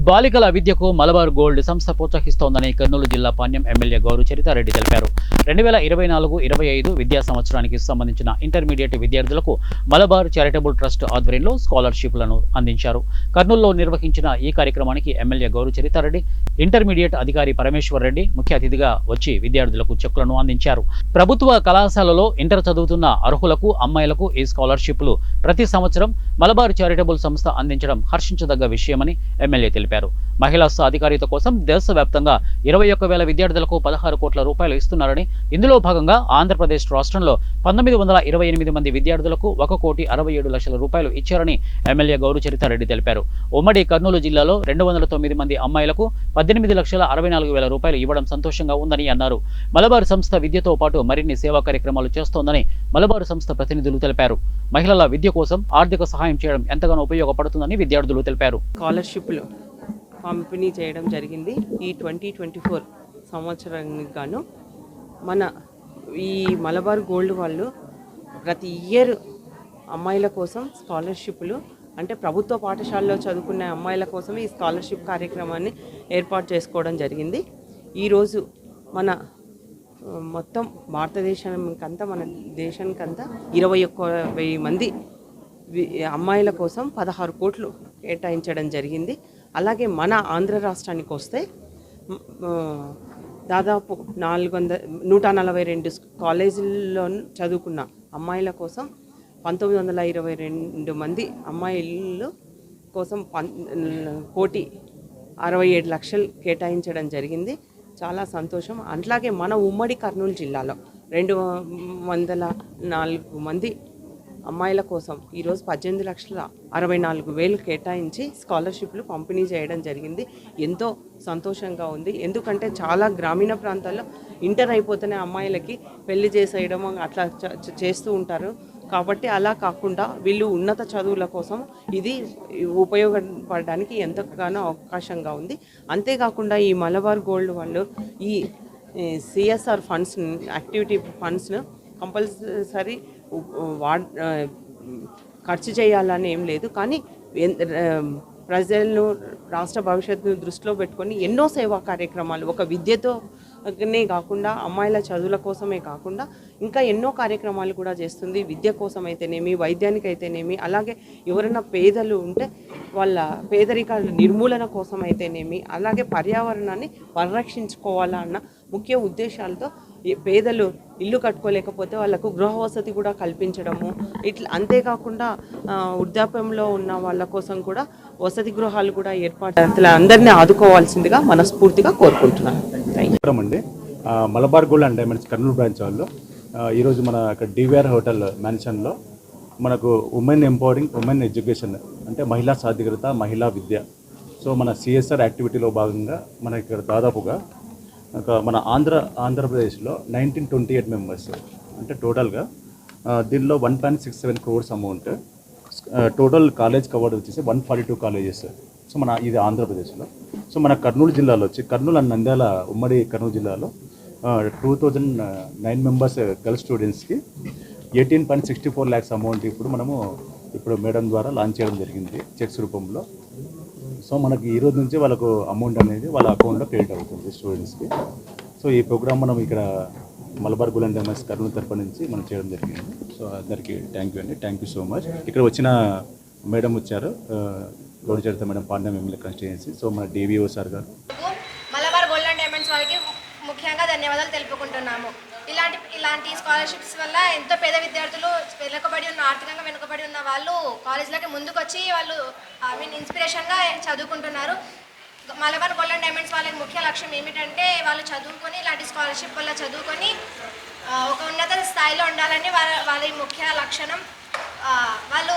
బాలికల విద్యకు మలబార్ గోల్డ్ సంస్థ ప్రోత్సహిస్తోందని కర్నూలు జిల్లా పాణ్యం ఎమ్మెల్యే గౌరు చరితారెడ్డి తెలిపారు. 2024-25 విద్యా సంవత్సరానికి సంబంధించిన ఇంటర్మీడియట్ విద్యార్థులకు మలబార్ చారిటబుల్ ట్రస్ట్ ఆధ్వర్యంలో స్కాలర్షిప్లను అందించారు. కర్నూలులో నిర్వహించిన ఈ కార్యక్రమానికి ఎమ్మెల్యే గౌరు చరితారెడ్డి, ఇంటర్మీడియట్ అధికారి పరమేశ్వర్ రెడ్డి ముఖ్య అతిథిగా వచ్చి విద్యార్థులకు చెక్కులను అందించారు. ప్రభుత్వ కళాశాలలో ఇంటర్ చదువుతున్న అర్హులకు అమ్మాయిలకు ఈ స్కాలర్షిప్లు ప్రతి సంవత్సరం మలబార్ చారిటబుల్ సంస్థ అందించడం హర్షించదగ్గ విషయమని ఎమ్మెల్యే తెలిపారు. మహిళా సాధికారిత కోసం దేశవ్యాప్తంగా 21,000 విద్యార్థులకు 16 కోట్ల రూపాయలు ఇస్తున్నారని, ఇందులో భాగంగా ఆంధ్రప్రదేశ్ రాష్ట్రంలో 1928 మంది విద్యార్థులకు 1,67 లక్షల రూపాయలు ఇచ్చారని ఎమ్మెల్యే గౌరు చరితారెడ్డి తెలిపారు. ఉమ్మడి కర్నూలు జిల్లాలో 209 మంది అమ్మాయిలకు 18,64,000 రూపాయలు ఇవ్వడం సంతోషంగా ఉందని అన్నారు. మలబార్ సంస్థ విద్యతో పాటు మరిన్ని సేవా కార్యక్రమాలు చేస్తోందని మలబార్ సంస్థ ప్రతినిధులు తెలిపారు. మహిళల విద్య కోసం ఆర్థిక సహాయం చేయడం ఎంతగానో ఉపయోగపడుతుందని విద్యార్థులు తెలిపారు. స్కాలర్షిప్లు పంపిణీ చేయడం జరిగింది. ఈ 2024 సంవత్సరానికి గాను మన ఈ మలబార్ గోల్డ్ వాళ్ళు ప్రతి ఇయర్ అమ్మాయిల కోసం స్కాలర్షిప్లు, అంటే ప్రభుత్వ పాఠశాలలో చదువుకునే అమ్మాయిల కోసం ఈ స్కాలర్షిప్ కార్యక్రమాన్ని ఏర్పాటు చేసుకోవడం జరిగింది. ఈరోజు మన మొత్తం భారతదేశానికంతా, మన దేశానికంతా 21,000 మంది అమ్మాయిల కోసం 16 కోట్లు కేటాయించడం జరిగింది. అలాగే మన ఆంధ్ర రాష్ట్రానికి వస్తే దాదాపు 142 కాలేజీల్లో చదువుకున్న అమ్మాయిల కోసం 1922 మంది అమ్మాయిల కోసం 1,67,00,000 కేటాయించడం జరిగింది. చాలా సంతోషం. అట్లాగే మన ఉమ్మడి కర్నూలు జిల్లాలో 204 మంది అమ్మాయిల కోసం ఈరోజు 18,64,000 కేటాయించి స్కాలర్షిప్లు పంపిణీ చేయడం జరిగింది. ఎంతో సంతోషంగా ఉంది. ఎందుకంటే చాలా గ్రామీణ ప్రాంతాల్లో ఇంటర్ అయిపోతేనే అమ్మాయిలకి పెళ్లి చేసేయడం అట్లా చేస్తూ ఉంటారు. కాబట్టి అలా కాకుండా వీళ్ళు ఉన్నత చదువుల కోసం ఇది ఉపయోగపడడానికి ఎంతగానో అవకాశంగా ఉంది. అంతేకాకుండా ఈ మలబార్ గోల్డ్ వాళ్ళు ఈ సిఎస్ఆర్ ఫండ్స్, యాక్టివిటీ ఫండ్స్ను కంపల్సరీ ఖర్చు చేయాలని ఏం లేదు, కానీ ప్రజలను, రాష్ట్ర భవిష్యత్తును దృష్టిలో పెట్టుకొని ఎన్నో సేవా కార్యక్రమాలు, ఒక విద్యతోనే కాకుండా అమ్మాయిల చదువుల కోసమే కాకుండా ఇంకా ఎన్నో కార్యక్రమాలు కూడా చేస్తుంది. విద్య కోసం అయితేనేమి, వైద్యానికి అయితేనేమి, అలాగే ఎవరైనా పేదలు ఉంటే వాళ్ళ పేదరికాల నిర్మూలన కోసం అయితేనేమి, అలాగే పర్యావరణాన్ని పరిరక్షించుకోవాలన్న ముఖ్య ఉద్దేశాలతో పేదలు ఇల్లు కట్టుకోలేకపోతే వాళ్ళకు గృహ వసతి కూడా కల్పించడము, ఇట్లా అంతేకాకుండా వృద్ధాప్యంలో ఉన్న వాళ్ళ కోసం కూడా వసతి గృహాలు కూడా ఏర్పాటు, అందరినీ ఆదుకోవాల్సిందిగా మనస్ఫూర్తిగా కోరుకుంటున్నాను. అండి Malabar gold and diamonds Kurnool branch వాళ్ళు ఈరోజు మన అక్కడ డివిఆర్ హోటల్ మ్యాన్షన్లో మనకు ఉమెన్ ఎంపవరింగ్, ఉమెన్ ఎడ్యుకేషన్ అంటే మహిళా సాధికారత, మహిళా విద్య, సో మన సిఎస్ఆర్ యాక్టివిటీలో భాగంగా మన ఇక్కడ దాదాపుగా మన ఆంధ్రప్రదేశ్లో 1928 మెంబర్స్, అంటే టోటల్గా దీనిలో 1.67 crores amount, total college covered వచ్చేసి 142 కాలేజెస్. సో మన ఇది ఆంధ్రప్రదేశ్లో. సో మన కర్నూలు జిల్లాలో వచ్చి కర్నూలు అండ్ నంద్యాల ఉమ్మడి కర్నూలు జిల్లాలో 2009 మెంబర్స్ గర్ల్స్ స్టూడెంట్స్కి 18.64 lakhs అమౌంట్ ఇప్పుడు మేడం ద్వారా లాంచ్ చేయడం జరిగింది చెక్స్ రూపంలో. సో మనకి ఈ రోజు నుంచి వాళ్ళకు అమౌంట్ అనేది వాళ్ళ అకౌంట్లో క్రెడిట్ అవుతుంది స్టూడెంట్స్కి. సో ఈ ప్రోగ్రామ్ మనం ఇక్కడ Malabar gold and diamonds Kurnool తరపు నుంచి మనం చేయడం జరిగింది. సో అందరికీ థ్యాంక్ యూ అండి, థ్యాంక్ యూ సో మచ్. ఇక్కడ వచ్చిన మేడం వచ్చారు, గౌరు చరిత madam, Panyam MLA constituency. So మన డివిఓ సార్ గారు, మలబార్ గోల్డ్ అండ్ డైమండ్స్ వారికి ముఖ్యంగా ధన్యవాదాలు తెలుపుకుంటున్నాము. ఇలాంటి స్కాలర్షిప్స్ వల్ల ఎంతో పేద విద్యార్థులు, ఆర్థికంగా వెనుకబడి ఉన్న వాళ్ళు కాలేజీలకి ముందుకొచ్చి వాళ్ళు ఇన్స్పిరేషన్గా చదువుకుంటున్నారు. మలబార్ గోల్డ్ అండ్ డైమండ్స్ వాళ్ళకి ముఖ్య లక్ష్యం ఏమిటంటే వాళ్ళు చదువుకొని, ఇలాంటి స్కాలర్షిప్ వల్ల చదువుకొని ఒక ఉన్నత స్థాయిలో ఉండాలని వాళ్ళ ముఖ్య లక్షణం. వాళ్ళు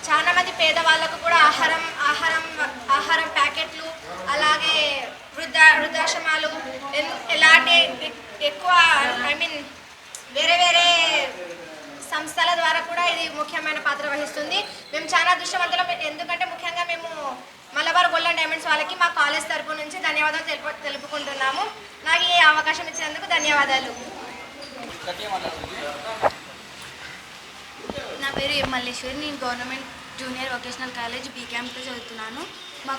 చాలా మంది పేదవాళ్ళకు కూడా ఆహారం ప్యాకెట్లు, అలాగే వృద్ధాశ్రమాలు, ఎలాంటి ఎక్కువ వేరే సంస్థల ద్వారా కూడా ఇది ముఖ్యమైన పాత్ర వహిస్తుంది. మేము చాలా అదృష్టవంతులం, ఎందుకంటే ముఖ్యంగా మేము మలబార్ గోల్డ్ అండ్ డైమండ్స్ వాళ్ళకి మా కాలేజ్ తరపు నుంచి ధన్యవాదాలు తెలుపుకుంటున్నాము. నాకు ఈ అవకాశం ఇచ్చినందుకు ధన్యవాదాలు. నా పేరు ఎం మల్లేశ్వరి. నేను government junior vocational college B క్యాంప్లో చదువుతున్నాను.